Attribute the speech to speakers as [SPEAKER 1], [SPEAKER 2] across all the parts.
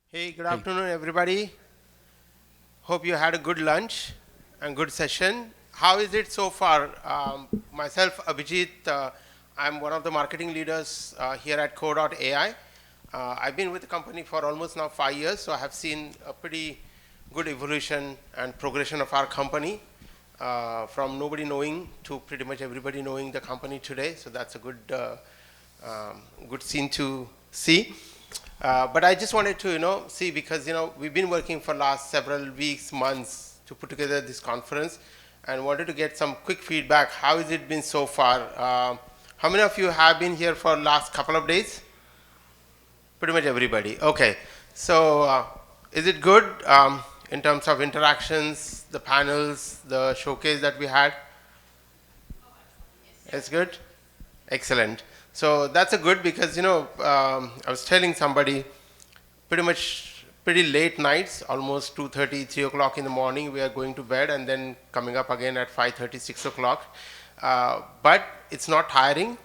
[SPEAKER 1] Hey, good
[SPEAKER 2] Hey,
[SPEAKER 1] afternoon, everybody. Hope you had a good lunch and good session. How is it so far? Myself, Abhijit, I'm one of the marketing leaders here at Kore.ai. I've been with the company for almost now 5 years, so I have seen a pretty good evolution and progression of our company from nobody knowing to pretty much everybody knowing the company today. So that's a good scene to see. But I just wanted to, see because, we've been working for last several weeks, months to put together this conference and wanted to get some quick feedback. How has it been so far? How many of you have been here for last couple of days? Pretty much everybody. Okay. So is it good in terms of interactions, the panels, the showcase that we had? It's good? Excellent. So that's a good because, I was telling somebody pretty much pretty late nights, almost 2:30, 3 o'clock in the morning, we are going to bed and then coming up again at 5:30, 6 o'clock. But it's not tiring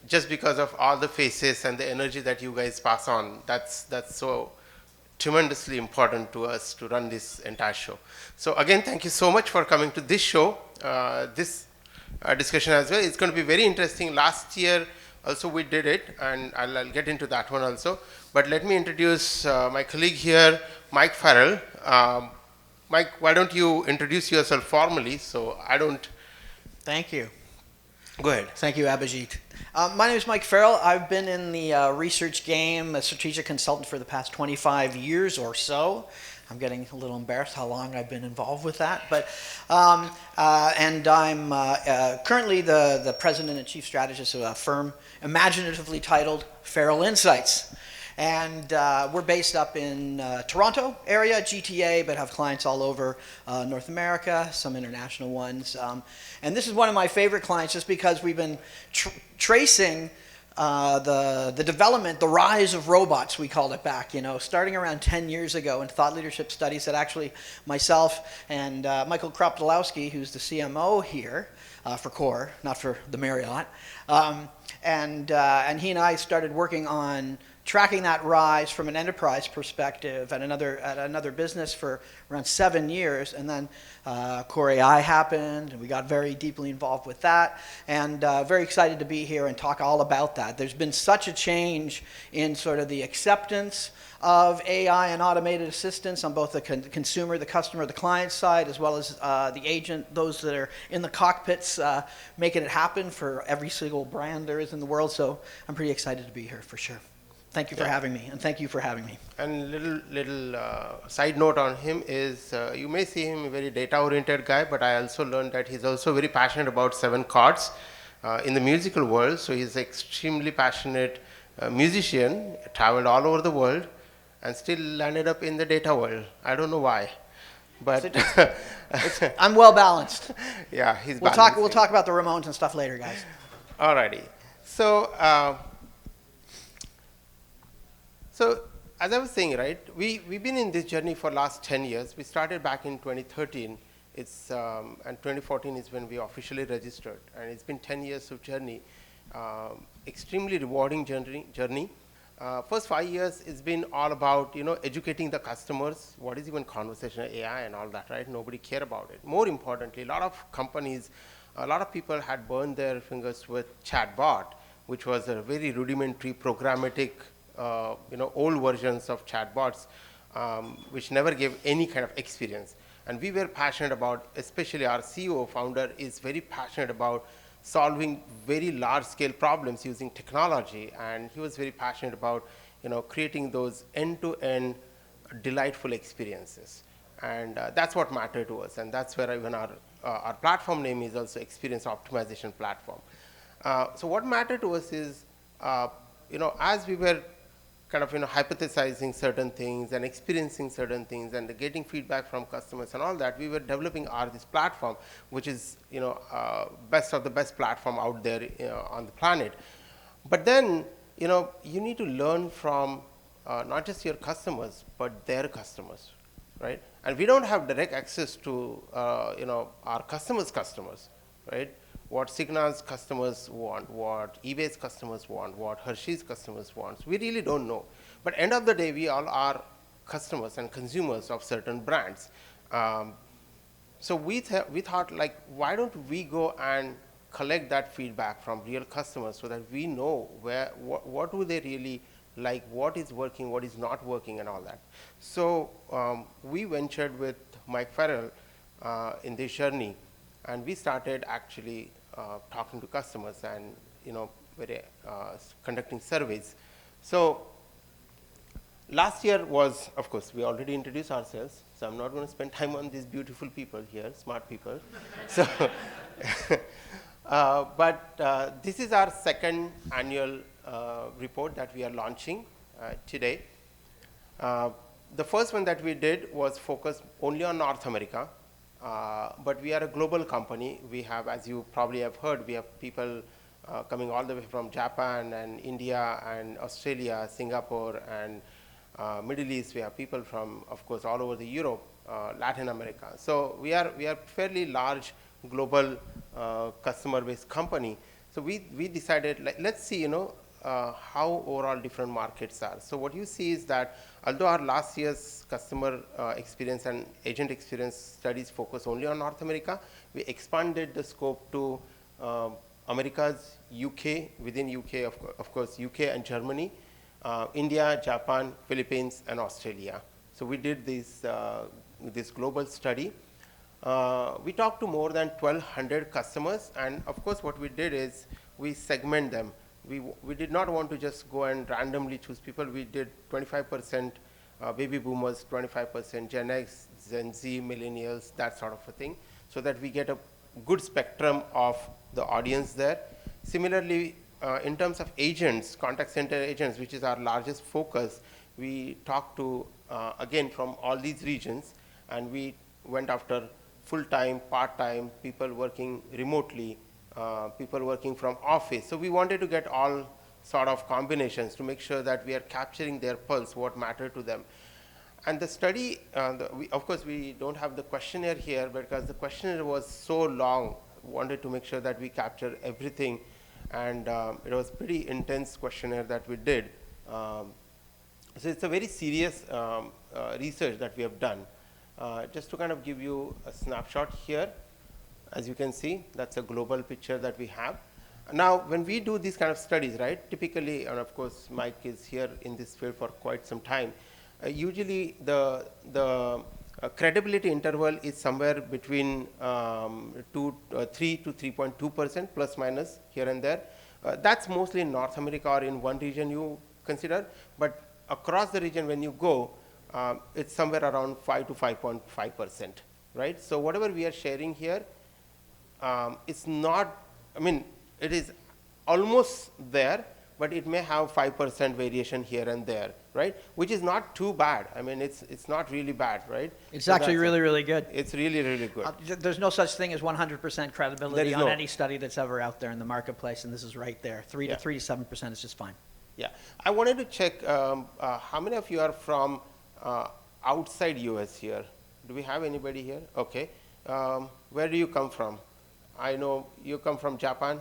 [SPEAKER 1] just because of all the faces and the energy that you guys pass on. That's so tremendously important to us to run this entire show. So again, thank you so much for coming to this show, this discussion as well. It's going to be very interesting. Last year also we did it, and I'll get into that one also. But let me introduce my colleague here, Mike Farrell. Mike, why don't you introduce yourself formally so I don't...
[SPEAKER 2] thank you.
[SPEAKER 1] Go ahead.
[SPEAKER 2] Thank you, Abhijit. My name is Mike Farrell. I've been in the research game, a strategic consultant for the past 25 years or so. I'm getting a little embarrassed how long I've been involved with that. And I'm currently the president and chief strategist of a firm imaginatively titled Farrell Insights. And we're based up in Toronto area, GTA, but have clients all over North America, some international ones. And this is one of my favorite clients just because we've been tracing the development, the rise of robots, we called it back, starting around 10 years ago in thought leadership studies that actually myself and Michael Kroptolowski, who's the CMO here for Kore, not for the Marriott, and he and I started working on tracking that rise from an enterprise perspective at another business for around 7 years, and then Kore.ai happened, and we got very deeply involved with that, and very excited to be here and talk all about that. There's been such a change in sort of the acceptance of AI and automated assistance on both the consumer, the customer, the client side, as well as the agent, those that are in the cockpits making it happen for every single brand there is in the world. So I'm pretty excited to be here for sure. Thank you for having me, and thank you for having me.
[SPEAKER 1] And little side note on him is you may see him a very data-oriented guy, but I also learned that he's also very passionate about 7 chords in the musical world. So he's extremely passionate musician, traveled all over the world, and still landed up in the data world. I don't know why, but
[SPEAKER 2] I'm well balanced.
[SPEAKER 1] yeah, he's
[SPEAKER 2] We'll talk about the Ramones and stuff later, guys.
[SPEAKER 1] Alrighty. So. So as I was saying, right, we've been in this journey for last 10 years. We started back in 2013. And 2014 is when we officially registered. And it's been 10 years of journey, extremely rewarding journey. First 5 years, it's been all about, educating the customers. What is even conversational AI and all that, right? Nobody cared about it. More importantly, a lot of people had burned their fingers with chatbot, which was a very rudimentary programmatic old versions of chatbots, which never gave any kind of experience. And we were passionate about, especially our CEO founder is very passionate about solving very large scale problems using technology. And he was very passionate about, creating those end-to-end delightful experiences. And that's what mattered to us. And that's where even our platform name is also Experience Optimization Platform. So what mattered to us is, as we were kind of hypothesizing certain things and experiencing certain things and getting feedback from customers and all that, we were developing this platform, which is best of the best platform out there on the planet. But then you need to learn from not just your customers but their customers, right? And we don't have direct access to our customers, right? what Cigna's customers want, what eBay's customers want, what Hershey's customers want. We really don't know. But end of the day, we all are customers and consumers of certain brands. So we thought, like, why don't we go and collect that feedback from real customers so that we know what do they really like, what is working, what is not working, and all that. So we ventured with Mike Farrell in this journey, and we started actually talking to customers and conducting surveys. So last year was, of course, we already introduced ourselves, so I'm not going to spend time on these beautiful people here, smart people. So, but this is our second annual report that we are launching today. The first one that we did was focused only on North America, but we are a global company. We have, as you probably have heard, we have people coming all the way from Japan and India and Australia, Singapore, and Middle East. We have people from, of course, all over the Europe, Latin America. So we are fairly large global customer-based company. So we decided, let's see, how overall different markets are. So what you see is that although our last year's customer experience and agent experience studies focus only on North America, we expanded the scope to Americas, UK, within UK, of course, UK and Germany, India, Japan, Philippines, and Australia. So we did this global study. We talked to more than 1,200 customers, and of course what we did is we segment them. We did not want to just go and randomly choose people. We did 25% baby boomers, 25% Gen X, Gen Z, millennials, that sort of a thing, so that we get a good spectrum of the audience there. Similarly, in terms of agents, contact center agents, which is our largest focus, we talked to, again, from all these regions, and we went after full-time, part-time, people working remotely, people working from office. So we wanted to get all sort of combinations to make sure that we are capturing their pulse, what mattered to them. And the study, of course, we don't have the questionnaire here because the questionnaire was so long, wanted to make sure that we capture everything. And it was pretty intense questionnaire that we did. So it's a very serious research that we have done. Just to kind of give you a snapshot here, as you can see, that's a global picture that we have. Now, when we do these kind of studies, right, typically, and of course, Mike is here in this field for quite some time, usually the credibility interval is somewhere between 3 to 3.2%, plus minus here and there. That's mostly in North America or in one region you consider, but across the region when you go, it's somewhere around 5 to 5.5%, right? So whatever we are sharing here, it's not, I mean, it is almost there, but it may have 5% variation here and there, right? Which is not too bad. I mean, it's not really bad, right?
[SPEAKER 2] It's so actually really, really good.
[SPEAKER 1] It's really, really good.
[SPEAKER 2] There's no such thing as 100% credibility on any study that's ever out there in the marketplace, and this is right there. 3 to 7% is just fine.
[SPEAKER 1] Yeah. I wanted to check how many of you are from outside US here? Do we have anybody here? Okay. Where do you come from? I know you come from Japan.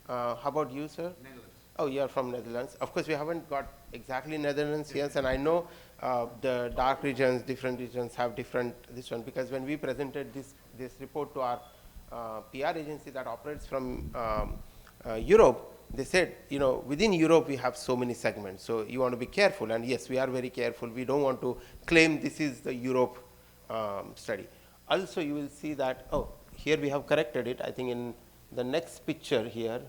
[SPEAKER 1] How about you, sir?
[SPEAKER 3] Netherlands.
[SPEAKER 1] Oh, you are from Netherlands. Of course, we haven't got exactly Netherlands here, and I know the dark regions, different regions have different this one, because when we presented this report to our PR agency that operates from Europe, they said, within Europe we have so many segments, so you want to be careful. And yes, we are very careful. We don't want to claim this is the Europe study. Also, you will see that, here we have corrected it. I think in the next picture here,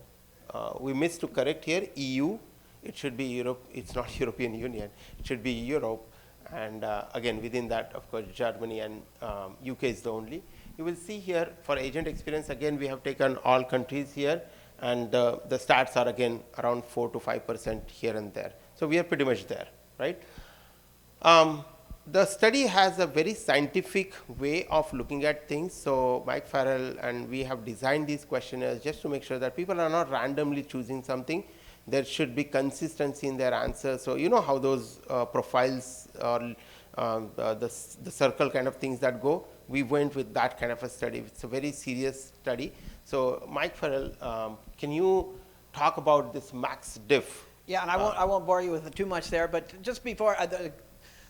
[SPEAKER 1] we missed to correct here, EU. It should be Europe. It's not European Union. It should be Europe. And again, within that, of course, Germany and UK is the only. You will see here for agent experience, again, we have taken all countries here. And the stats are, again, around 4 to 5% here and there. So we are pretty much there, right? The study has a very scientific way of looking at things. So Mike Farrell and we have designed these questionnaires just to make sure that people are not randomly choosing something. There should be consistency in their answers. So you know how those profiles or the circle kind of things that go, we went with that kind of a study. It's a very serious study. So Mike Farrell, can you talk about this max diff?
[SPEAKER 2] Yeah, and I won't bore you with too much there, but just before,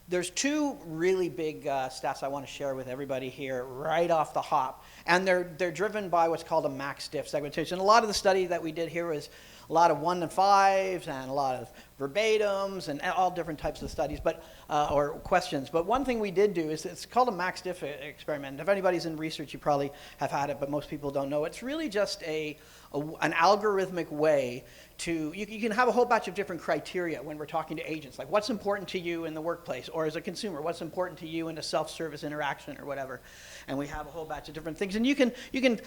[SPEAKER 2] there's two really big stats I want to share with everybody here right off the hop, and they're driven by what's called a max diff segmentation. A lot of the study that we did here was a lot of 1 to 5s and a lot of verbatims and all different types of studies, but or questions. But one thing we did do is it's called a max diff experiment. If anybody's in research, you probably have had it, but most people don't know. It's really just an algorithmic way to, you can have a whole bunch of different criteria when we're talking to agents, like what's important to you in the workplace, or as a consumer, what's important to you in a self-service interaction or whatever. And we have a whole batch of different things. And you can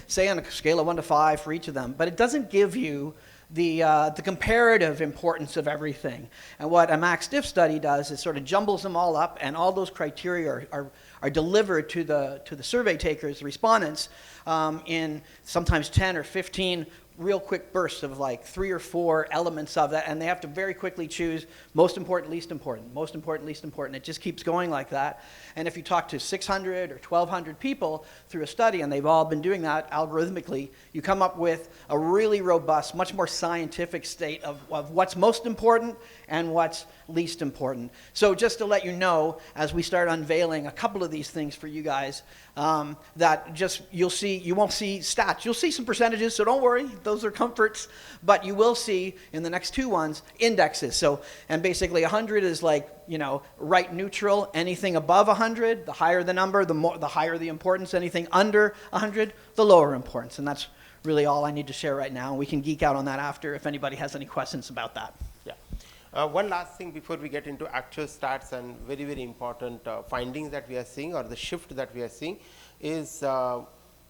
[SPEAKER 2] say on a scale of 1 to 5 for each of them, but it doesn't give you the comparative importance of everything. And what a max diff study does is sort of jumbles them all up, and all those criteria are delivered to the survey takers, the respondents, in sometimes 10 or 15 real quick bursts of like 3 or 4 elements of that, and they have to very quickly choose most important, least important, most important, least important. It just keeps going like that. And if you talk to 600 or 1,200 people through a study, and they've all been doing that algorithmically, you come up with a really robust, much more scientific state of what's most important and what's least important. So just to let you know, as we start unveiling a couple of these things for you guys, that just you won't see stats. You'll see some percentages, so don't worry, those are comforts, but you will see in the next 2 ones indexes. So, and basically 100 is like, right neutral. Anything above 100, the higher the number, the higher the importance. Anything under 100, the lower importance. And that's really all I need to share right now. We can geek out on that after if anybody has any questions about that.
[SPEAKER 1] Yeah. One last thing before we get into actual stats and very, very important findings that we are seeing, or the shift that we are seeing, is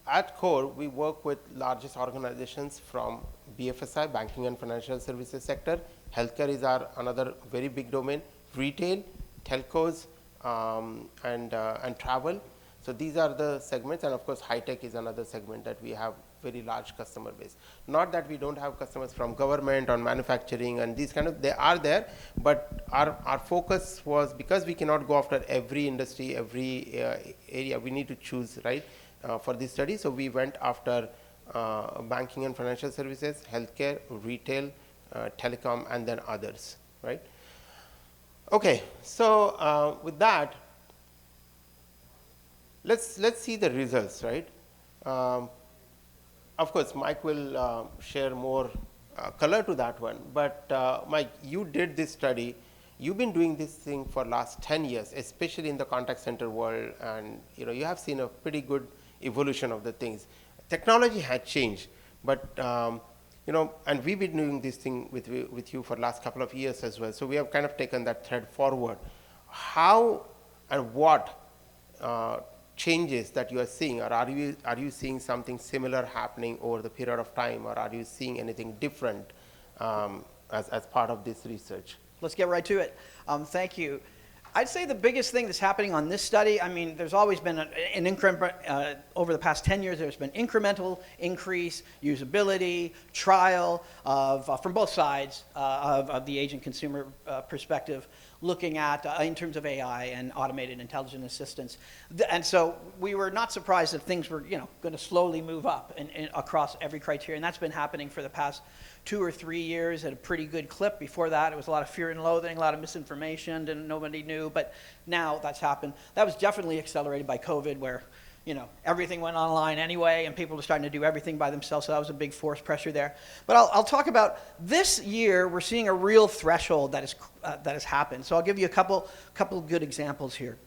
[SPEAKER 1] at Kore, we work with largest organizations from BFSI, banking and financial services sector. Healthcare is another very big domain. Retail, telcos, and travel. So these are the segments, and of course, high tech is another segment that we have very large customer base. Not that we don't have customers from government or manufacturing and these kind of, they are there, but our focus was, because we cannot go after every industry, every area, we need to choose, right, for this study. So we went after banking and financial services, healthcare, retail, telecom, and then others, right? Okay, so with that, let's see the results, right? Of course, Mike will share more color to that one. But Mike, you did this study. You've been doing this thing for last 10 years, especially in the contact center world, and you have seen a pretty good evolution of the things. Technology had changed, but and we've been doing this thing with you for the last couple of years as well. So we have kind of taken that thread forward. How and what changes that you are seeing, or are you seeing something similar happening over the period of time, or are you seeing anything different as part of this research?
[SPEAKER 2] Let's get right to it. Thank you. I'd say the biggest thing that's happening on this study, I mean, there's always been an increment, over the past 10 years, there's been incremental increase, usability, trial from both sides of the agent consumer perspective, looking at in terms of AI and automated intelligent assistants. And so we were not surprised that things were going to slowly move up across every criteria, and that's been happening for the past 2 or 3 years at a pretty good clip. Before that, it was a lot of fear and loathing, a lot of misinformation, and nobody knew. But now that's happened. That was definitely accelerated by COVID, where everything went online anyway, and people were starting to do everything by themselves. So that was a big force pressure there. But I'll talk about this year. We're seeing a real threshold that has happened. So I'll give you a couple of good examples here.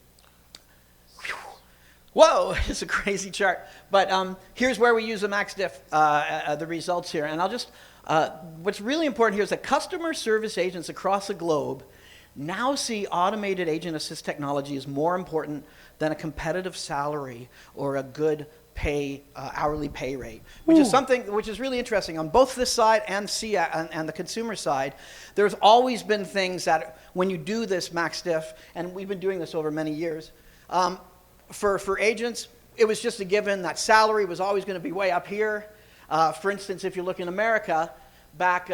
[SPEAKER 2] Whoa, it's a crazy chart. But here's where we use the max diff, the results here. And I'll just, what's really important here is that customer service agents across the globe now see automated agent assist technology as more important than a competitive salary or a good hourly pay rate, which is something which is really interesting. On both this side and the consumer side, there's always been things that when you do this max diff, and we've been doing this over many years, for agents, it was just a given that salary was always going to be way up here. For instance, if you look in America, back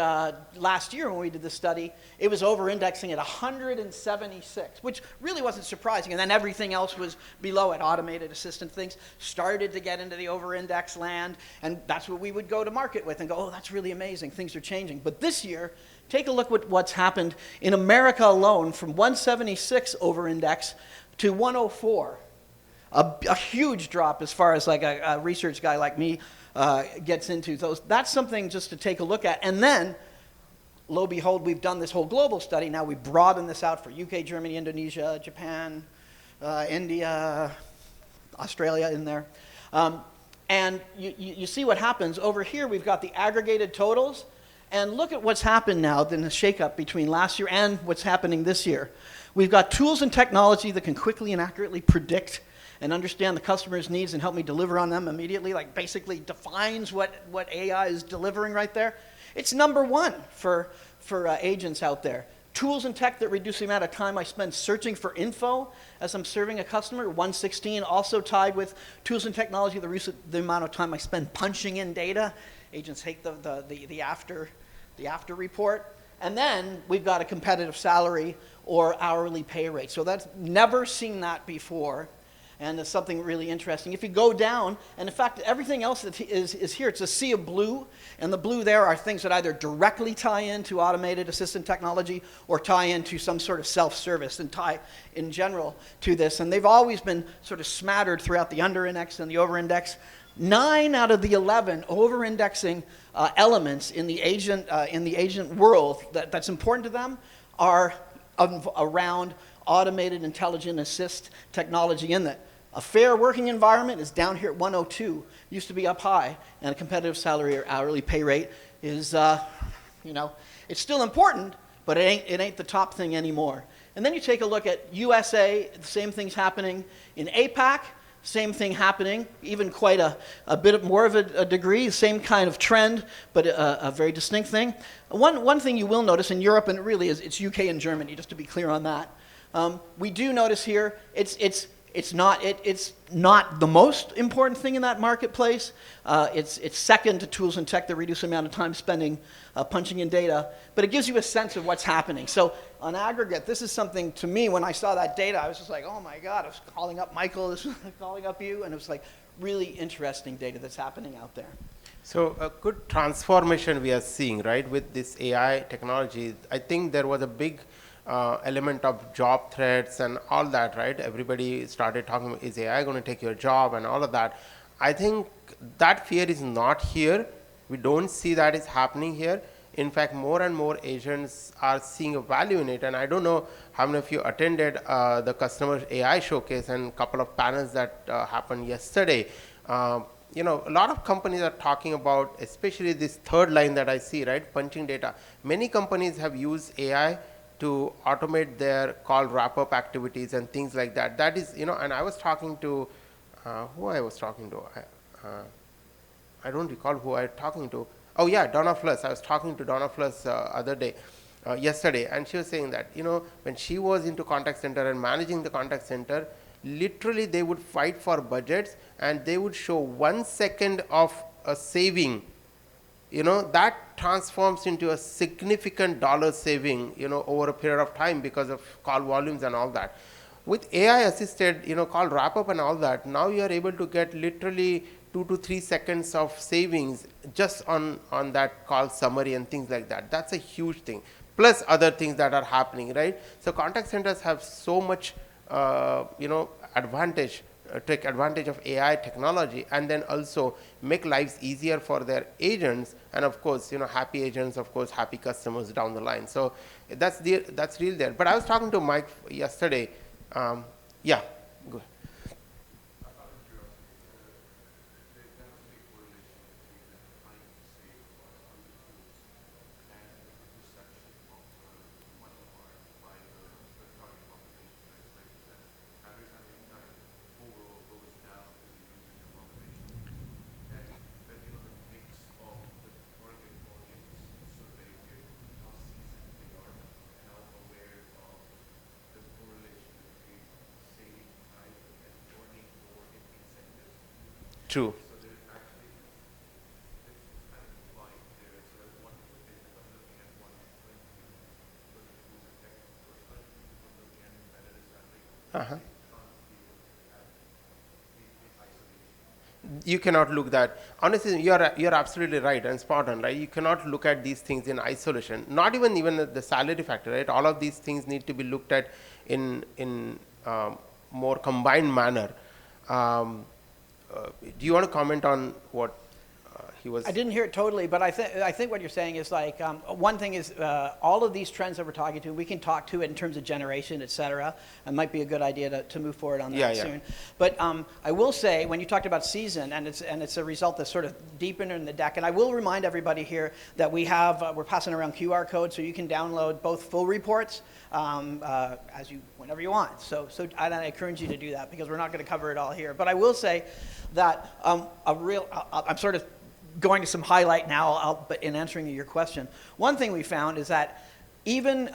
[SPEAKER 2] last year when we did the study, it was over-indexing at 176, which really wasn't surprising. And then everything else was below it. Automated assistant things started to get into the over-index land, and that's what we would go to market with and go, oh, that's really amazing. Things are changing. But this year, take a look at what's happened in America alone from 176 over-index to 104. A huge drop as far as like a research guy like me gets into those. That's something just to take a look at. And then, lo and behold, we've done this whole global study. Now we broaden this out for UK, Germany, Indonesia, Japan, India, Australia in there. And you see what happens. Over here, we've got the aggregated totals. And look at what's happened now in the shakeup between last year and what's happening this year. We've got tools and technology that can quickly and accurately predict and understand the customer's needs and help me deliver on them immediately, like basically defines what AI is delivering right there. It's number one for agents out there. Tools and tech that reduce the amount of time I spend searching for info as I'm serving a customer, 116, also tied with tools and technology that reduce the amount of time I spend punching in data. Agents hate the after report. And then we've got a competitive salary or hourly pay rate. So that's never seen that before. And it's something really interesting. If you go down, and in fact, everything else that is here, it's a sea of blue, and the blue there are things that either directly tie into automated assistant technology or tie into some sort of self-service and tie in general to this. And they've always been sort of smattered throughout the under-index and the over-index. 9 out of the 11 over-indexing elements in the agent world that's important to them are around automated intelligent assist technology in that. A fair working environment is down here at 102, used to be up high, and a competitive salary or hourly pay rate is, it's still important, but it ain't the top thing anymore. And then you take a look at USA, the same thing's happening in APAC, same thing happening, even quite a bit more of a degree, same kind of trend, but a very distinct thing. One thing you will notice in Europe, and it really is, it's UK and Germany, just to be clear on that. We do notice here, it's not the most important thing in that marketplace. It's second to tools and tech that reduce the amount of time spending punching in data, but it gives you a sense of what's happening. So on aggregate, this is something to me, when I saw that data, I was just like, oh my God, I was calling up Michael, this was calling up you, and it was like really interesting data that's happening out there.
[SPEAKER 1] So a good transformation we are seeing, right, with this AI technology. I think there was a big element of job threats and all that, right? Everybody started talking, is AI going to take your job and all of that. I think that fear is not here. We don't see that is happening here. In fact, more and more agents are seeing a value in it. And I don't know how many of you attended the customer AI showcase and a couple of panels that happened yesterday. A lot of companies are talking about, especially this third line that I see, right? Punching data. Many companies have used AI to automate their call wrap-up activities and things like that. That is, and I was talking to, who I was talking to? I don't recall who I was talking to. Oh yeah, Donna Fluss. I was talking to Donna Fluss yesterday, and she was saying that, when she was into contact center and managing the contact center, literally they would fight for budgets and they would show 1 second of a saving, that transforms into a significant dollar saving, over a period of time because of call volumes and all that. With AI assisted, call wrap up and all that, now you are able to get literally 2 to 3 seconds of savings just on that call summary and things like that. That's a huge thing. Plus other things that are happening, right? So contact centers have so much, advantage, take advantage of AI technology, and then also make lives easier for their agents, and of course, happy agents, of course, happy customers down the line. So that's real there. But I was talking to Mike yesterday. Yeah, go ahead. True. Uh-huh. You cannot look that. Honestly, you're absolutely right and spot on, right? You cannot look at these things in isolation. Not even the salary factor, right? All of these things need to be looked at in more combined manner. Um, do you want to comment on what he was?
[SPEAKER 2] I didn't hear it totally, but I think what you're saying is like one thing is all of these trends that we're talking to, we can talk to it in terms of generation, et cetera. It might be a good idea to move forward on that soon. But I will say, when you talked about season, and it's a result that's sort of deepened in the deck, and I will remind everybody here that we're passing around QR codes, so you can download both full reports whenever you want. So I encourage you to do that, because we're not going to cover it all here. But I will say that I'm sort of going to some highlight now, but in answering your question, one thing we found is that even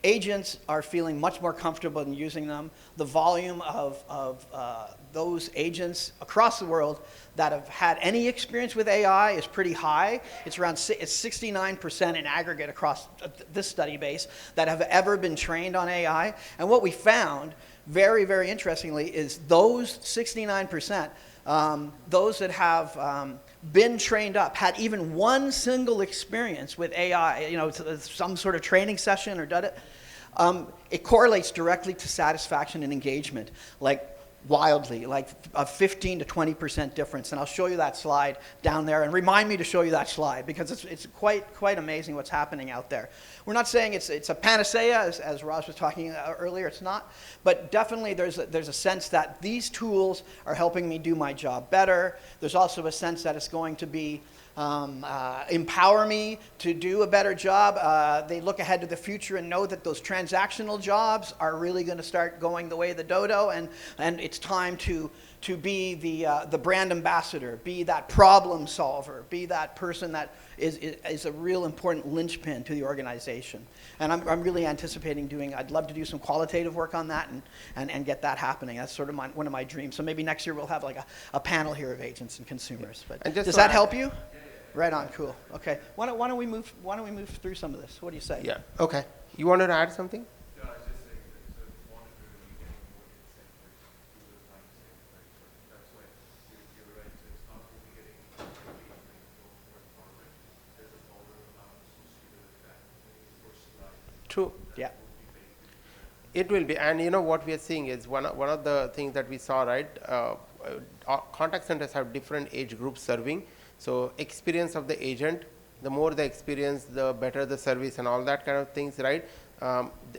[SPEAKER 2] agents are feeling much more comfortable in using them. The volume of those agents across the world that have had any experience with AI is pretty high. It's 69% in aggregate across this study base that have ever been trained on AI. And what we found, very, very interestingly, is those 69%. Those that have been trained up, had even one single experience with AI, some sort of training session or done it, it correlates directly to satisfaction and engagement, like wildly, like a 15 to 20% difference. And I'll show you that slide down there, and remind me to show you that slide, because it's quite amazing what's happening out there. We're not saying it's a panacea, as Raj was talking earlier, it's not, but definitely there's a sense that these tools are helping me do my job better. There's also a sense that it's going to be empower me to do a better job. They look ahead to the future and know that those transactional jobs are really going to start going the way of the dodo, and it's time to be the brand ambassador, be that problem solver, be that person that is a real important linchpin to the organization. And I'm really anticipating I'd love to do some qualitative work on that and get that happening. That's sort of one of my dreams. So maybe next year we'll have like a panel here of agents and consumers. But does that help you? Right on, cool. Okay, why don't we move through some of this? What do you say?
[SPEAKER 1] Yeah. Okay. You wanted to add something?
[SPEAKER 3] Yeah, I was just saying that so monitoring you getting more incentives to the time saving, right? So that's why you're right. So it's not only getting engagement for farmers, there's a dollar amount associated with that for slide.
[SPEAKER 1] True.
[SPEAKER 2] Yeah.
[SPEAKER 1] It will be, and what we are seeing is one of the things that we saw, right? Contact centers have different age groups serving. So experience of the agent, the more the experience, the better the service and all that kind of things, right?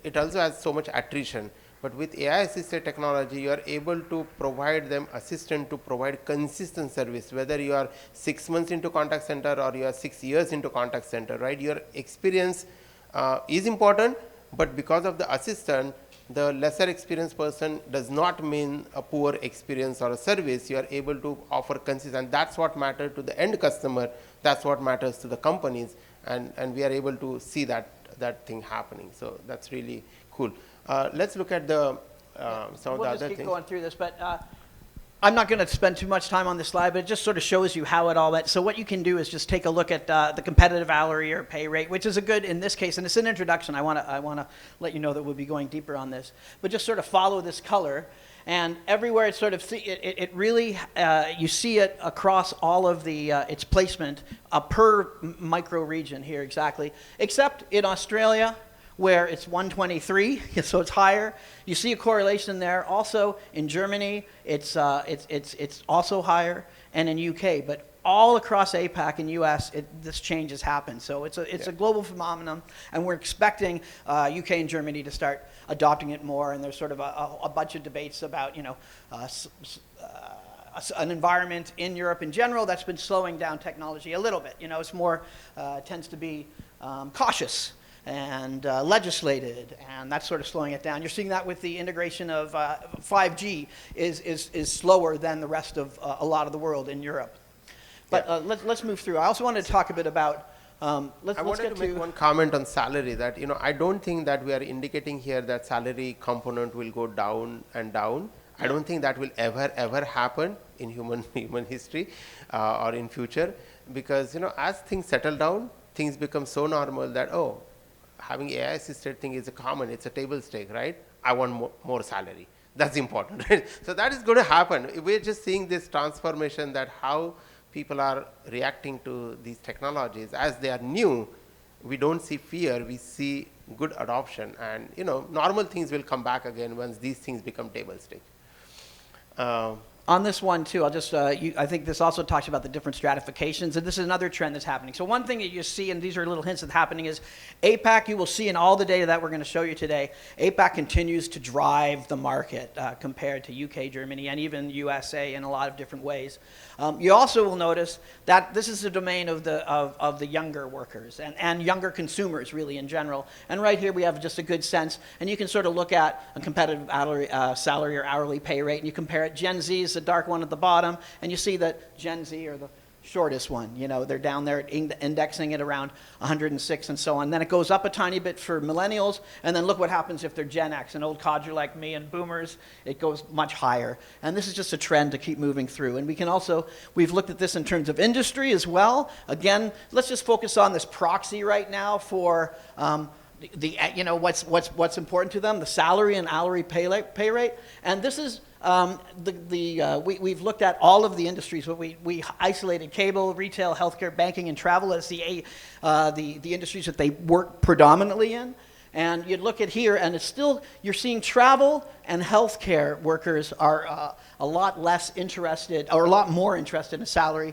[SPEAKER 1] It also has so much attrition. But with AI-assisted technology, you are able to provide them assistant to provide consistent service, whether you are 6 months into contact center or you are 6 years into contact center, right? Your experience is important, but because of the assistant, the lesser experienced person does not mean a poor experience or a service. You are able to offer consistent. That's what matters to the end customer. That's what matters to the companies, and we are able to see that thing happening. So that's really cool. Let's look at some of the other things.
[SPEAKER 2] We'll just keep going through this, but I'm not going to spend too much time on this slide, but it just sort of shows you how it all went. So what you can do is just take a look at the competitive hourly or pay rate, which is a good, in this case, and it's an introduction. I want to let you know that we'll be going deeper on this, but just sort of follow this color, and everywhere it's sort of it really you see it across all of the its placement per micro region here exactly, except in Australia, where it's 123, so it's higher. You see a correlation there. Also in Germany, it's also higher, and in UK. But all across APAC and US, this change has happened. So it's a global phenomenon, and we're expecting UK and Germany to start adopting it more. And there's sort of a bunch of debates about an environment in Europe in general that's been slowing down technology a little bit. It's more tends to be cautious and legislated, and that's sort of slowing it down. You're seeing that with the integration of 5G is slower than the rest of a lot of the world in Europe. But let's move through. I also wanted to talk a bit about,
[SPEAKER 1] I wanted to make one comment on salary, that I don't think that we are indicating here that salary component will go down and down. I don't think that will ever happen in human history or in future, because as things settle down, things become so normal that having AI assisted thing is it's a table stake, right? I want more salary. That's important, right? So that is going to happen. We're just seeing this transformation, that how people are reacting to these technologies as they are new. We don't see fear, we see good adoption, and normal things will come back again once these things become table stakes.
[SPEAKER 2] On this one too, I'll just, I think this also talks about the different stratifications, and this is another trend that's happening. So one thing that you see, and these are little hints that's happening, is APAC, you will see in all the data that we're going to show you today, APAC continues to drive the market compared to UK, Germany, and even USA in a lot of different ways. You also will notice that this is the domain of the younger workers and younger consumers really in general. And right here we have just a good sense, and you can sort of look at a competitive salary or hourly pay rate, and you compare it. Gen Z is the dark one at the bottom, and you see that Gen Z are the shortest one. They're down there indexing at around 106 and so on. Then it goes up a tiny bit for millennials, and then look what happens if they're Gen X, an old codger like me, and boomers, it goes much higher. And this is just a trend to keep moving through. And we've looked at this in terms of industry as well. Again, let's just focus on this proxy right now for what's important to them, the salary and hourly pay rate. And this is we've looked at all of the industries, but we isolated cable, retail, healthcare, banking, and travel as the industries that they work predominantly in. And you'd look at here, and it's still, you're seeing travel and healthcare workers are a lot less interested, or a lot more interested in salary.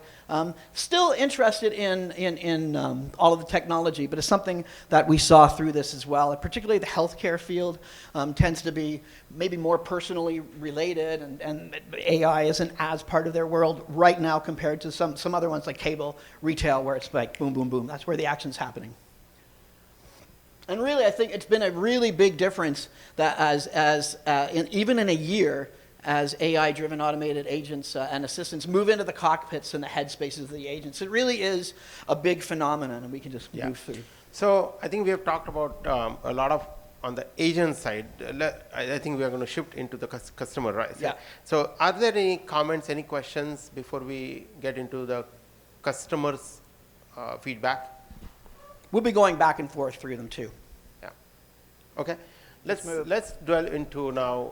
[SPEAKER 2] Still interested in all of the technology, but it's something that we saw through this as well. And particularly the healthcare field tends to be maybe more personally related, and AI isn't as part of their world right now compared to some other ones like cable, retail, where it's like boom, boom, boom. That's where the action's happening. And really, I think it's been a really big difference that even in a year, as AI-driven automated agents and assistants move into the cockpits and the headspaces of the agents. It really is a big phenomenon, and we can just move through.
[SPEAKER 1] So I think we have talked about a lot of on the agent side. I think we are going to shift into the customer, right?
[SPEAKER 2] Yeah.
[SPEAKER 1] So are there any comments, any questions before we get into the customers' feedback?
[SPEAKER 2] We'll be going back and forth through them too.
[SPEAKER 1] Yeah. Okay. Let's dwell into now.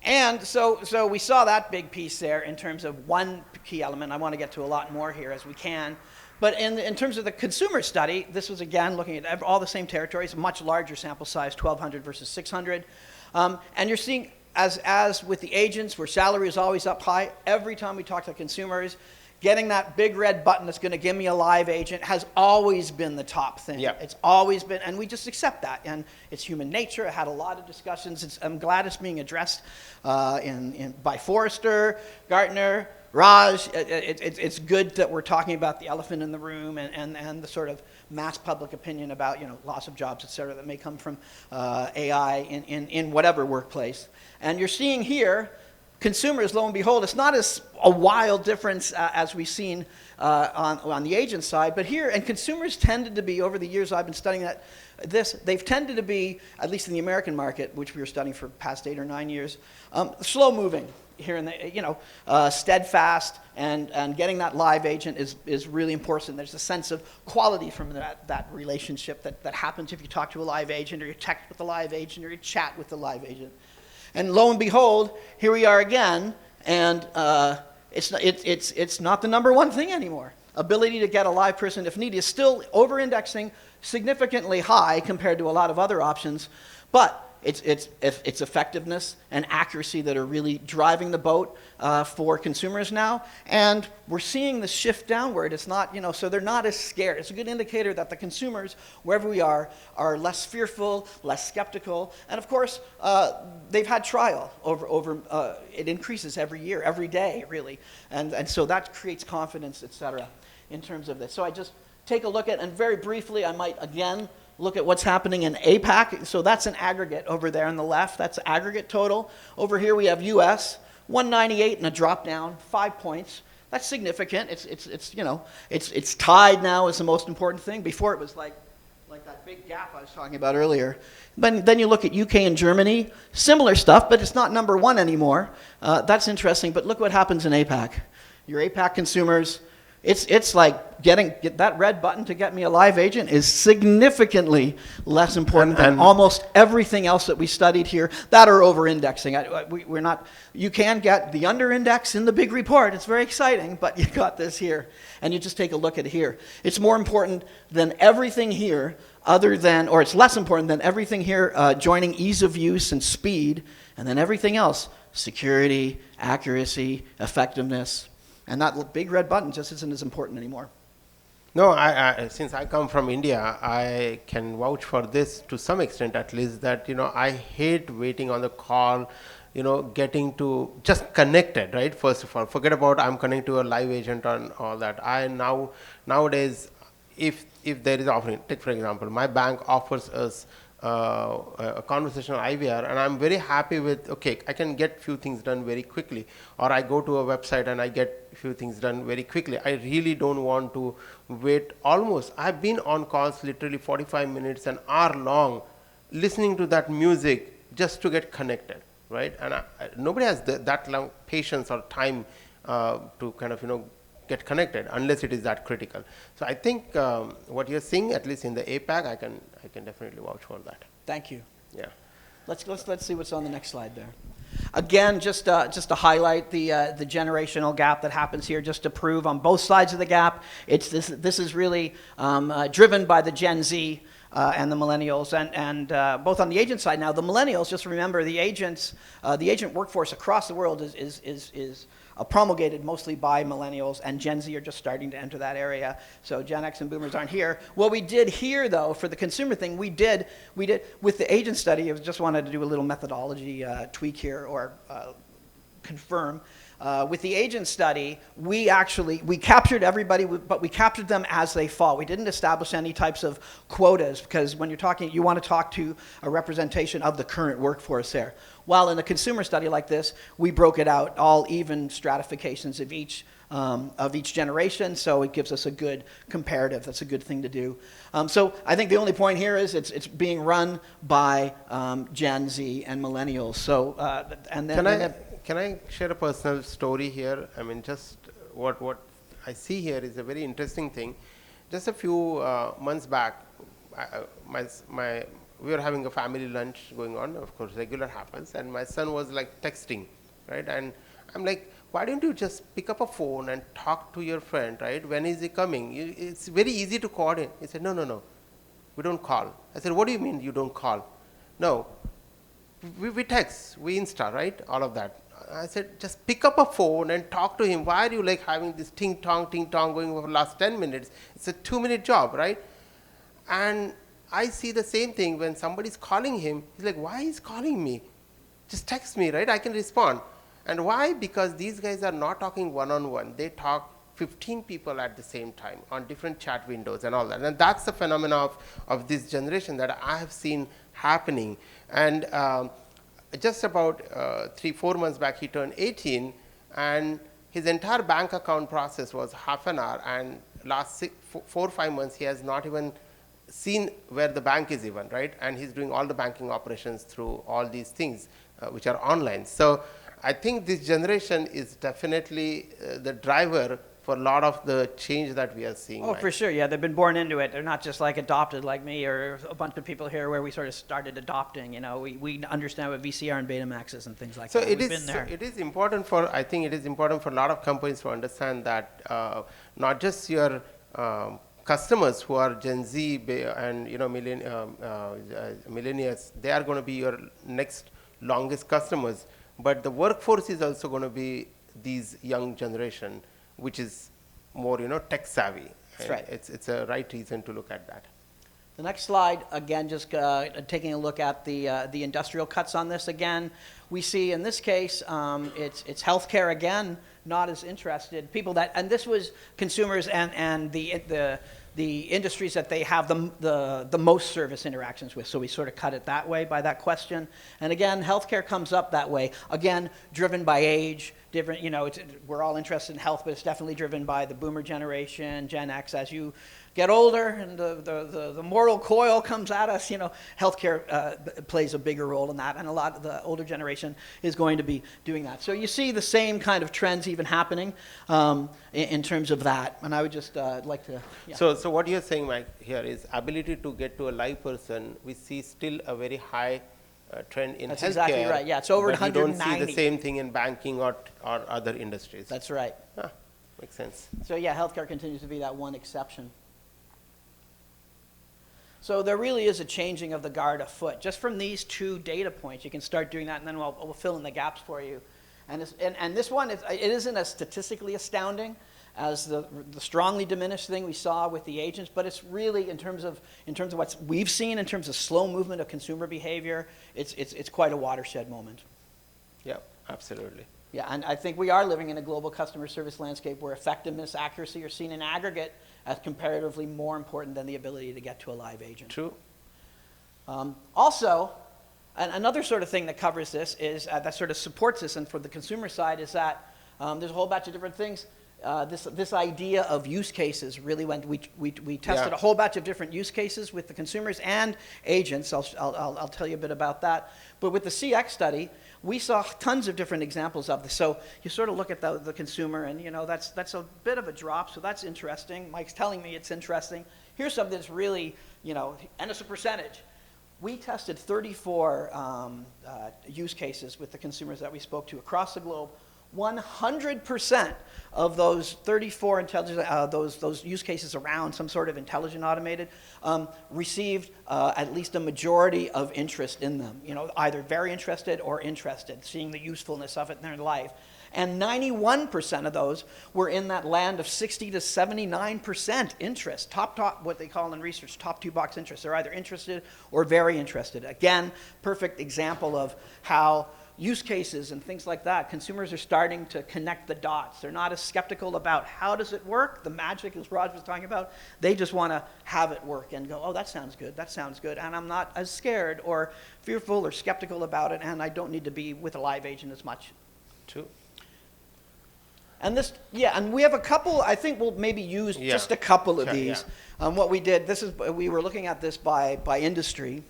[SPEAKER 2] And so we saw that big piece there in terms of one key element. I want to get to a lot more here as we can. But in terms of the consumer study, this was again looking at all the same territories, much larger sample size, 1,200 versus 600. And you're seeing, as with the agents, where salary is always up high, every time we talk to consumers, getting that big red button that's going to give me a live agent has always been the top thing.
[SPEAKER 1] Yep.
[SPEAKER 2] It's always been, and we just accept that. And it's human nature. I had a lot of discussions. I'm glad it's being addressed by Forrester, Gartner, Raj. It's good that we're talking about the elephant in the room and the sort of mass public opinion about loss of jobs, et cetera, that may come from AI in whatever workplace. And you're seeing here, consumers, lo and behold, it's not as a wild difference as we've seen on the agent side, but here, and consumers tended to be, over the years I've been studying they've tended to be, at least in the American market, which we were studying for the past 8 or 9 years, slow moving here and there, steadfast, and getting that live agent is really important. There's a sense of quality from that relationship that happens if you talk to a live agent, or you text with a live agent, or you chat with the live agent. And lo and behold, here we are again, and it's not the number one thing anymore. Ability to get a live person if needed is still over-indexing significantly high compared to a lot of other options, but it's effectiveness and accuracy that are really driving the boat for consumers now. And we're seeing the shift downward. It's not, so they're not as scared. It's a good indicator that the consumers, wherever we are less fearful, less skeptical. And of course, they've had trial over it increases every year, every day, really. And so that creates confidence, et cetera, in terms of this. So I just take a look at, and very briefly, I might, again, look at what's happening in APAC. So that's an aggregate over there on the left. That's aggregate total. Over here we have US, 198 and a drop down, 5 points. That's significant. It's tied now as the most important thing. Before it was like that big gap I was talking about earlier. But then you look at UK and Germany, similar stuff, but it's not number one anymore. That's interesting. But look what happens in APAC. Your APAC consumers, It's like get that red button to get me a live agent is significantly less important than almost everything else that we studied here that are over-indexing. We're not. You can get the under-index in the big report. It's very exciting, but you got this here, and you just take a look at it here. It's more important than everything here, or it's less important than everything here, joining ease of use and speed, and then everything else: security, accuracy, effectiveness. And that big red button just isn't as important anymore.
[SPEAKER 1] No, since I come from India, I can vouch for this to some extent, at least, that, I hate waiting on the call, getting to just connected, right? First of all, forget about I'm connecting to a live agent and all that. Nowadays, if there is offering, take for example, my bank offers us a conversational IVR, and I'm very happy with, okay, I can get few things done very quickly, or I go to a website and I get few things done very quickly. I really don't want to wait I've been on calls literally 45 minutes, an hour long, listening to that music just to get connected, right? And nobody has that long patience or time to kind of, get connected unless it is that critical. So I think what you're seeing, at least in the APAC, I can definitely vouch for that.
[SPEAKER 2] Thank you.
[SPEAKER 1] Yeah.
[SPEAKER 2] Let's see what's on the next slide there. Again, just to highlight the generational gap that happens here, just to prove on both sides of the gap, this is really driven by the Gen Z and the millennials, and both on the agent side now. The millennials, just remember, the agent workforce across the world is promulgated mostly by millennials, and Gen Z are just starting to enter that area. So Gen X and Boomers aren't here. What we did here, though, for the consumer thing, we did with the agent study. I just wanted to do a little methodology tweak here, or confirm. With the agent study, we captured everybody, but we captured them as they fall. We didn't establish any types of quotas, because when you're talking, you want to talk to a representation of the current workforce there. While in a consumer study like this, we broke it out, all even stratifications of each generation, so it gives us a good comparative. That's a good thing to do. So I think the only point here is it's being run by Gen Z and millennials. So and then
[SPEAKER 1] Can I share a personal story here? I mean, just what I see here is a very interesting thing. Just a few months back, we were having a family lunch going on. Of course, regular happens, and my son was like texting, right? And I'm like, why don't you just pick up a phone and talk to your friend, right? When is he coming? It's very easy to coordinate. He said, no, we don't call. I said, what do you mean you don't call? No, we text, we Insta, right? All of that. I said, just pick up a phone and talk to him. Why are you like having this ting-tong going over the last 10 minutes? It's a 2-minute job, right? And I see the same thing when somebody's calling him. He's like, why is calling me? Just text me, right? I can respond. And why? Because these guys are not talking one-on-one. They talk 15 people at the same time on different chat windows and all that. And that's the phenomenon of this generation that I have seen happening. And just about 3-4 months back, he turned 18, and his entire bank account process was half an hour, and last 4 or 5 months, he has not even seen where the bank is even, right? And he's doing all the banking operations through all these things, which are online. So I think this generation is definitely the driver for a lot of the change that we are seeing.
[SPEAKER 2] Oh, for sure. Yeah, they've been born into it. They're not just like adopted like me or a bunch of people here where we sort of started adopting. We understand what VCR and Betamax is and things like that.
[SPEAKER 1] We've been there. So it is important for, I think it is important for a lot of companies to understand that not just your customers who are Gen Z and millennials, they are going to be your next longest customers, but the workforce is also going to be these young generation, which is more, tech savvy.
[SPEAKER 2] That's right.
[SPEAKER 1] It's a right reason to look at that.
[SPEAKER 2] The next slide, again, just taking a look at the industrial cuts on this again. We see in this case, it's healthcare again, not as interested. People that, and this was consumers and the industries that they have the most service interactions with. So we sort of cut it that way by that question. And again, healthcare comes up that way. Again, driven by age, different, we're all interested in health, but it's definitely driven by the boomer generation, Gen X. As you get older and the moral coil comes at us, healthcare plays a bigger role in that. And a lot of the older generation generation is going to be doing that. So you see the same kind of trends even happening in terms of that. And I would just like to... Yeah.
[SPEAKER 1] So what you're saying, Mike, here is ability to get to a live person. We see still a very high trend in
[SPEAKER 2] That's
[SPEAKER 1] healthcare.
[SPEAKER 2] exactly right. Yeah, it's over
[SPEAKER 1] but you don't see
[SPEAKER 2] 190.
[SPEAKER 1] the same thing in banking or other industries.
[SPEAKER 2] That's right.
[SPEAKER 1] Makes sense.
[SPEAKER 2] So yeah, healthcare continues to be that one exception. So there really is a changing of the guard afoot. Just from these two data points, you can start doing that, and then we'll fill in the gaps for you. And this one, it isn't as statistically astounding as the strongly diminished thing we saw with the agents, but it's really in terms of what we've seen in terms of slow movement of consumer behavior, it's quite a watershed moment.
[SPEAKER 1] Yeah, absolutely.
[SPEAKER 2] Yeah, and I think we are living in a global customer service landscape where effectiveness, accuracy are seen in aggregate as comparatively more important than the ability to get to a live agent.
[SPEAKER 1] True.
[SPEAKER 2] Also, another sort of thing that covers this is, that sort of supports this, and for the consumer side, is that there's a whole bunch of different things. This idea of use cases really went, we tested a whole bunch of different use cases with the consumers and agents. I'll tell you a bit about that. But with the CX study, we saw tons of different examples of this. So you sort of look at the consumer, and that's a bit of a drop, so that's interesting. Mike's telling me it's interesting. Here's something that's really, and it's a percentage. We tested 34 use cases with the consumers that we spoke to across the globe. 100% of those 34 those use cases around some sort of intelligent automated received at least a majority of interest in them. Either very interested or interested, seeing the usefulness of it in their life. And 91% of those were in that land of 60 to 79% interest. Top, what they call in research, top two box interest. They're either interested or very interested. Again, perfect example of how use cases and things like that, consumers are starting to connect the dots. They're not as skeptical about how does it work, the magic, as Raj was talking about. They just want to have it work and go, oh, that sounds good, and I'm not as scared or fearful or skeptical about it, and I don't need to be with a live agent as much.
[SPEAKER 1] True.
[SPEAKER 2] And and we have a couple, I think we'll maybe use just a couple of these. What we did, we were looking at this by industry.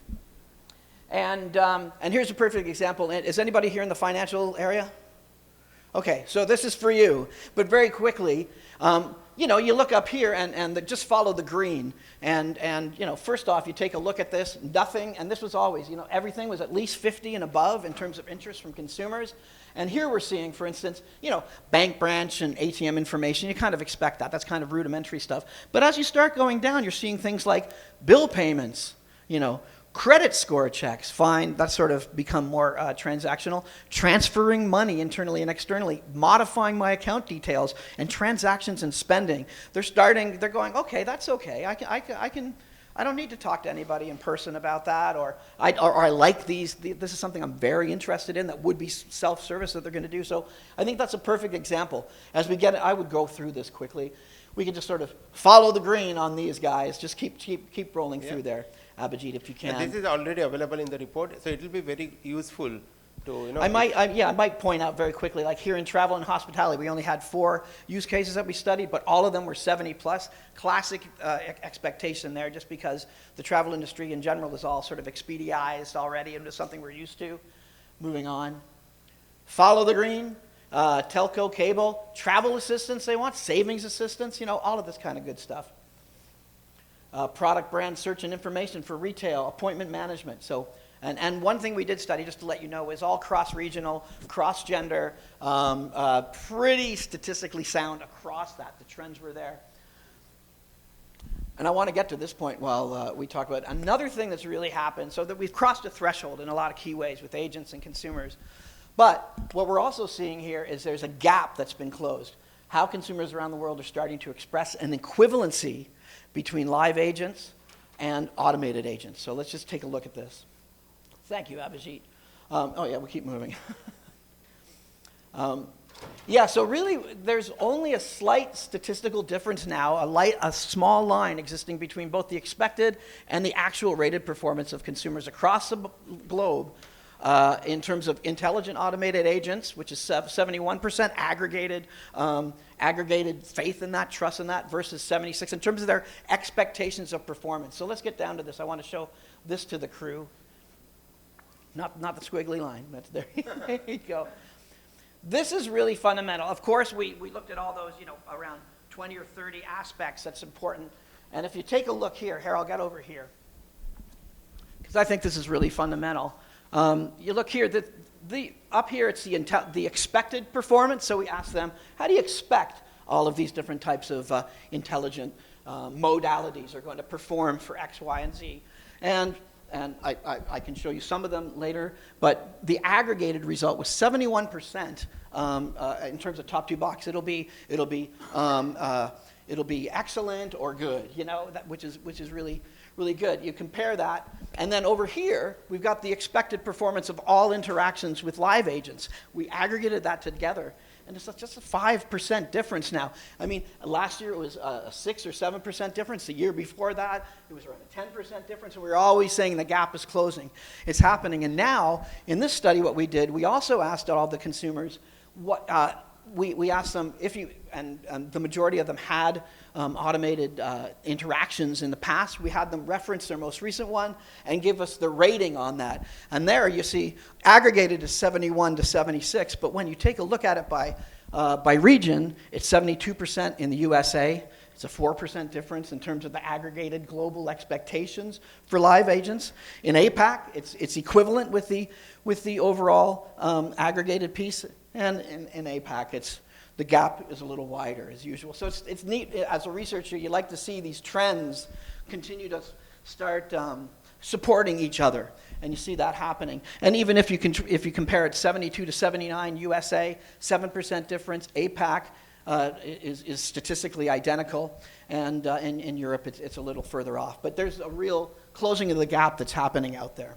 [SPEAKER 2] And here's a perfect example. Is anybody here in the financial area? Okay, so this is for you. But very quickly, you look up here and just follow the green. And first off, you take a look at this, nothing, and this was always, everything was at least 50 and above in terms of interest from consumers. And here we're seeing, for instance, bank branch and ATM information. You kind of expect that. That's kind of rudimentary stuff. But as you start going down, you're seeing things like bill payments, credit score checks, fine, that's sort of become more transactional. Transferring money internally and externally, modifying my account details, and transactions and spending. They're going, okay, that's okay. I don't need to talk to anybody in person about that, or I like these. This is something I'm very interested in that would be self-service that they're going to do. So I think that's a perfect example. As we get it, I would go through this quickly. We can just sort of follow the green on these guys. Just keep rolling through there, Abhijit, if you can.
[SPEAKER 1] And this is already available in the report, so it will be very useful to
[SPEAKER 2] I might point out very quickly, like here in travel and hospitality, we only had 4 use cases that we studied, but all of them were 70 plus. Classic expectation there, just because the travel industry in general is all sort of expediized already into something we're used to. Moving on. Follow the green. Telco, cable, travel assistance they want, savings assistance, all of this kind of good stuff. Product brand search and information for retail, appointment management. So, and one thing we did study, just to let you know, is all cross-regional, cross-gender, pretty statistically sound across that. The trends were there. And I want to get to this point while we talk about another thing that's really happened, so that we've crossed a threshold in a lot of key ways with agents and consumers. But what we're also seeing here is there's a gap that's been closed. How consumers around the world are starting to express an equivalency between live agents and automated agents. So let's just take a look at this. Thank you, Abhijit. We'll keep moving. So really there's only a slight statistical difference now, a small line existing between both the expected and the actual rated performance of consumers across the globe. In terms of intelligent automated agents, which is 71% aggregated faith in that, trust in that, versus 76% in terms of their expectations of performance. So let's get down to this. I want to show this to the crew. not the squiggly line, but there you go. This is really fundamental. Of course, we looked at all those, around 20 or 30 aspects that's important. And if you take a look here, Harold, get over here, because I think this is really fundamental. You look here, up here it's the expected performance. So we asked them, how do you expect all of these different types of intelligent modalities are going to perform for X, Y, and Z? And I can show you some of them later, but the aggregated result was 71% in terms of top two box. It'll be excellent or good, which is really good. You compare that, and then over here we've got the expected performance of all interactions with live agents. We aggregated that together, and it's just a 5% difference now. I mean, last year it was a 6 or 7% difference. The year before that, it was around a 10% difference, and we were always saying the gap is closing. It's happening, and now, in this study, what we did, we also asked all the consumers, we asked them and the majority of them had automated interactions in the past. We had them reference their most recent one and give us the rating on that. And there you see aggregated is 71 to 76, but when you take a look at it by region, it's 72% in the USA. It's a 4% difference in terms of the aggregated global expectations for live agents. In APAC, it's equivalent with the overall aggregated piece, and in APAC, the gap is a little wider as usual. So it's neat. As a researcher, you like to see these trends continue to start supporting each other, and you see that happening. And even if you compare it 72 to 79 USA, 7% difference. APAC is statistically identical, and in Europe it's a little further off. But there's a real closing of the gap that's happening out there.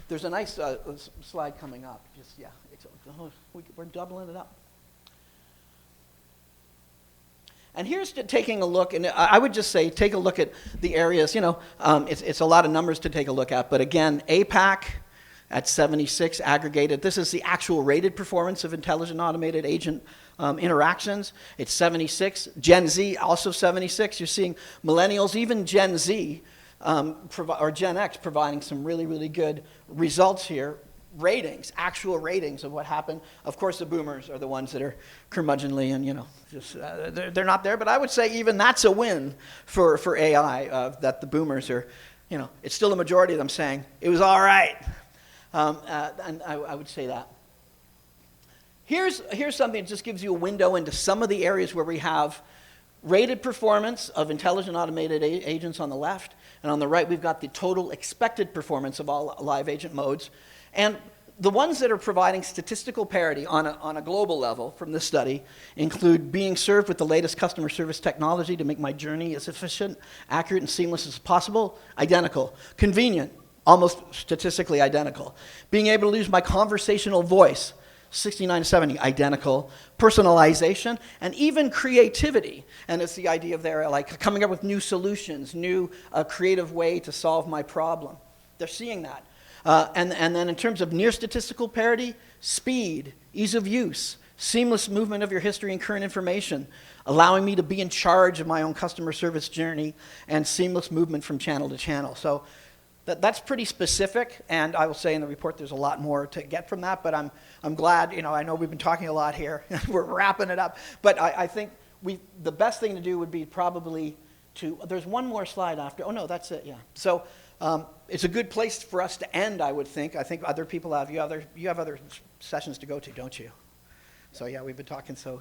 [SPEAKER 2] There's a nice slide coming up. We're doubling it up. And here's taking a look, and I would just say take a look at the areas. It's a lot of numbers to take a look at, but again, APAC at 76 aggregated. This is the actual rated performance of intelligent automated agent interactions. It's 76. Gen Z also 76. You're seeing millennials, even Gen Z or Gen X providing some really, really good results here. Ratings, actual ratings of what happened. Of course, the boomers are the ones that are curmudgeonly and, they're not there. But I would say even that's a win for AI, that the boomers are, it's still a majority of them saying, it was all right. And I would say that. Here's something that just gives you a window into some of the areas where we have rated performance of intelligent automated agents on the left, and on the right we've got the total expected performance of all live agent modes. And the ones that are providing statistical parity on a global level from this study include being served with the latest customer service technology to make my journey as efficient, accurate, and seamless as possible, identical. Convenient, almost statistically identical. Being able to use my conversational voice, 69 to 70, identical. Personalization, and even creativity. And it's the idea of there, like coming up with new solutions, new creative way to solve my problem. They're seeing that. And then in terms of near statistical parity, speed, ease of use, seamless movement of your history and current information, allowing me to be in charge of my own customer service journey, and seamless movement from channel to channel. So that's pretty specific, and I will say in the report there's a lot more to get from that, but I'm glad, I know we've been talking a lot here, we're wrapping it up, but I think the best thing to do would be probably there's one more slide after, oh no, that's it, yeah. So it's a good place for us to end, I would think. I think other people have, you have other sessions to go to, don't you? So yeah, we've been talking, so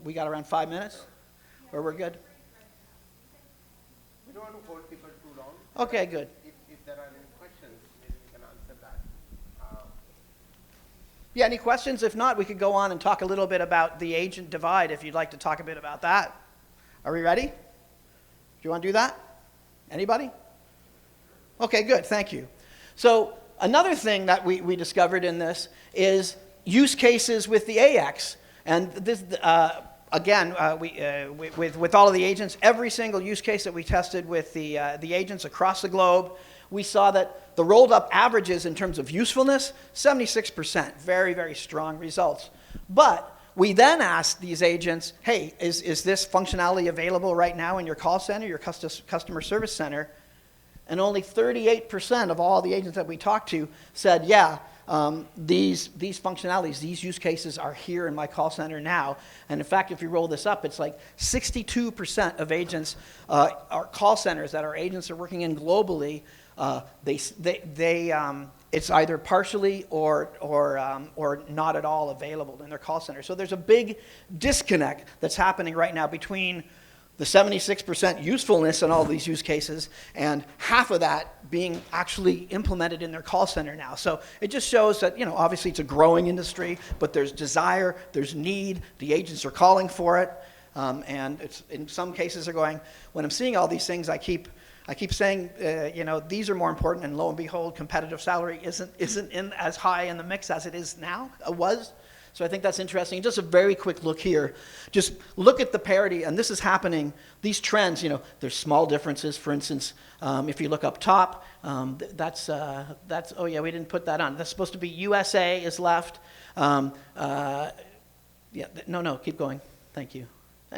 [SPEAKER 2] we got around 5 minutes, or we're good?
[SPEAKER 1] We don't want to hold people too long.
[SPEAKER 2] Okay, good.
[SPEAKER 1] If there are any questions, maybe we can answer that.
[SPEAKER 2] Yeah, any questions? If not, we could go on and talk a little bit about the agent divide, if you'd like to talk a bit about that. Are we ready? Do you want to do that? Anybody? Okay, good, thank you. So another thing that we discovered in this is use cases with the AX. And this, again, with all of the agents, every single use case that we tested with the agents across the globe, we saw that the rolled up averages in terms of usefulness, 76%, very, very strong results. But we then asked these agents, hey, is this functionality available right now in your call center, your customer service center? and only 38% of all the agents that we talked to said, yeah, these functionalities, these use cases are here in my call center now. And in fact, if you roll this up, it's like 62% of agents, our call centers that our agents are working in globally, it's either partially or not at all available in their call center. So there's a big disconnect that's happening right now between the 76% usefulness in all these use cases and half of that being actually implemented in their call center now. So it just shows that, obviously it's a growing industry, but there's desire, there's need, the agents are calling for it, and it's, in some cases they're going, when I'm seeing all these things, I keep saying, these are more important, and lo and behold, competitive salary isn't in as high in the mix as it is now, was. So I think that's interesting. Just a very quick look here. Just look at the parity, and this is happening. These trends, there's small differences. For instance, if you look up top, that's oh yeah, we didn't put that on. That's supposed to be USA is left. Yeah, no, keep going. Thank you.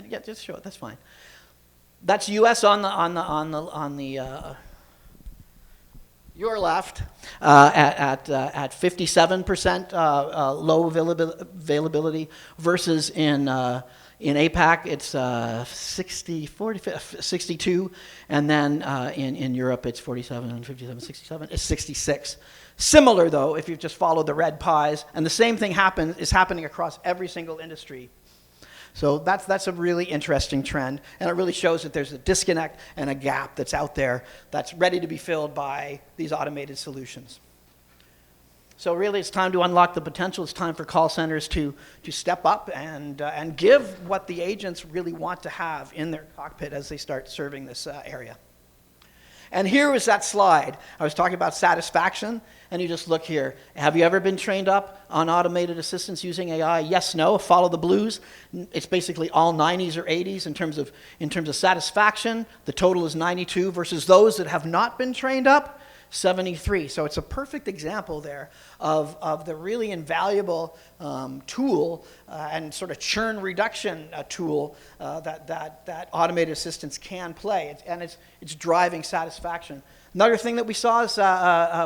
[SPEAKER 2] Yeah, just show it. That's fine. That's US on the your left at 57% low availability versus in APAC it's 62, and then in Europe it's 47, 57, 67. It's 66. Similar though, if you just follow the red pies, and the same thing is happening across every single industry. So that's a really interesting trend, and it really shows that there's a disconnect and a gap that's out there that's ready to be filled by these automated solutions. So really it's time to unlock the potential. It's time for call centers to step up and give what the agents really want to have in their cockpit as they start serving this area. And here was that slide. I was talking about satisfaction, and you just look here. Have you ever been trained up on automated assistants using AI? Yes, no, follow the blues. It's basically all 90s or 80s in terms of satisfaction. The total is 92 versus those that have not been trained up, 73. So it's a perfect example there of the really invaluable tool and sort of churn reduction tool that automated assistants can play. And it's driving satisfaction. Another thing that we saw is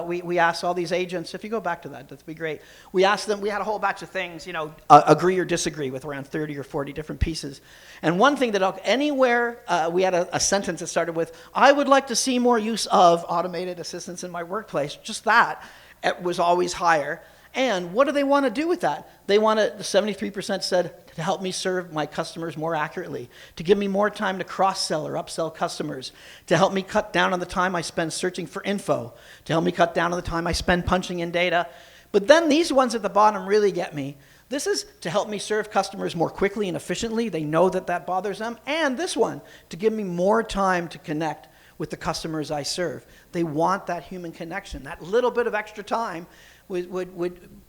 [SPEAKER 2] we asked all these agents, if you go back to that'd be great. We asked them, we had a whole batch of things, agree or disagree with around 30 or 40 different pieces. And one thing that anywhere, we had a sentence that started with, I would like to see more use of automated assistants in my workplace. Just that, it was always higher. And what do they want to do with that? They want to, 73% said, to help me serve my customers more accurately, to give me more time to cross-sell or upsell customers, to help me cut down on the time I spend searching for info, to help me cut down on the time I spend punching in data. But then these ones at the bottom really get me. This is to help me serve customers more quickly and efficiently. They know that bothers them. And this one, to give me more time to connect with the customers I serve. They want that human connection. That little bit of extra time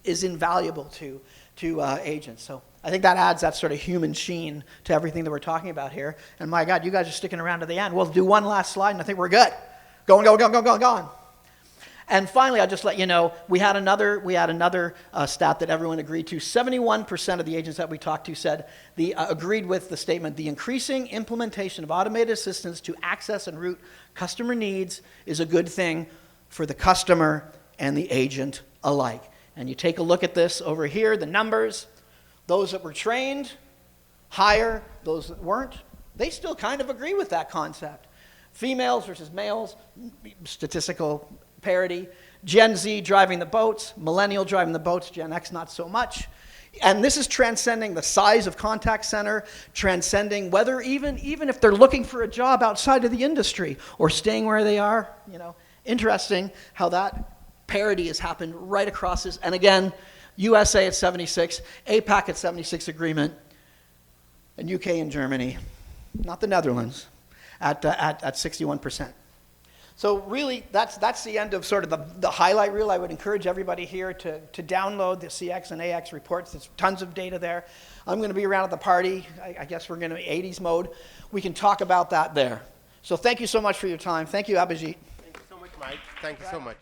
[SPEAKER 2] is invaluable to agents. So I think that adds that sort of human sheen to everything that we're talking about here. And my God, you guys are sticking around to the end. We'll do one last slide, and I think we're good. Going. And finally, I'll just let you know, we had another stat that everyone agreed to. 71% of the agents that we talked to said agreed with the statement, the increasing implementation of automated assistants to access and route customer needs is a good thing for the customer and the agent alike. And you take a look at this over here, the numbers, those that were trained, higher, those that weren't, they still kind of agree with that concept. Females versus males, statistical parity. Gen Z driving the boats, millennial driving the boats, Gen X not so much. And this is transcending the size of contact center, transcending whether even if they're looking for a job outside of the industry or staying where they are. Interesting how that parity has happened right across this. And again, USA at 76, APAC at 76 agreement, and UK and Germany, not the Netherlands, at 61%. So really, that's the end of sort of the highlight reel. I would encourage everybody here to download the CX and AX reports. There's tons of data there. I'm going to be around at the party. I guess we're going to be 80s mode. We can talk about that there. So thank you so much for your time. Thank you, Abhijit.
[SPEAKER 1] Thank you so much, Mike. Thank you so much.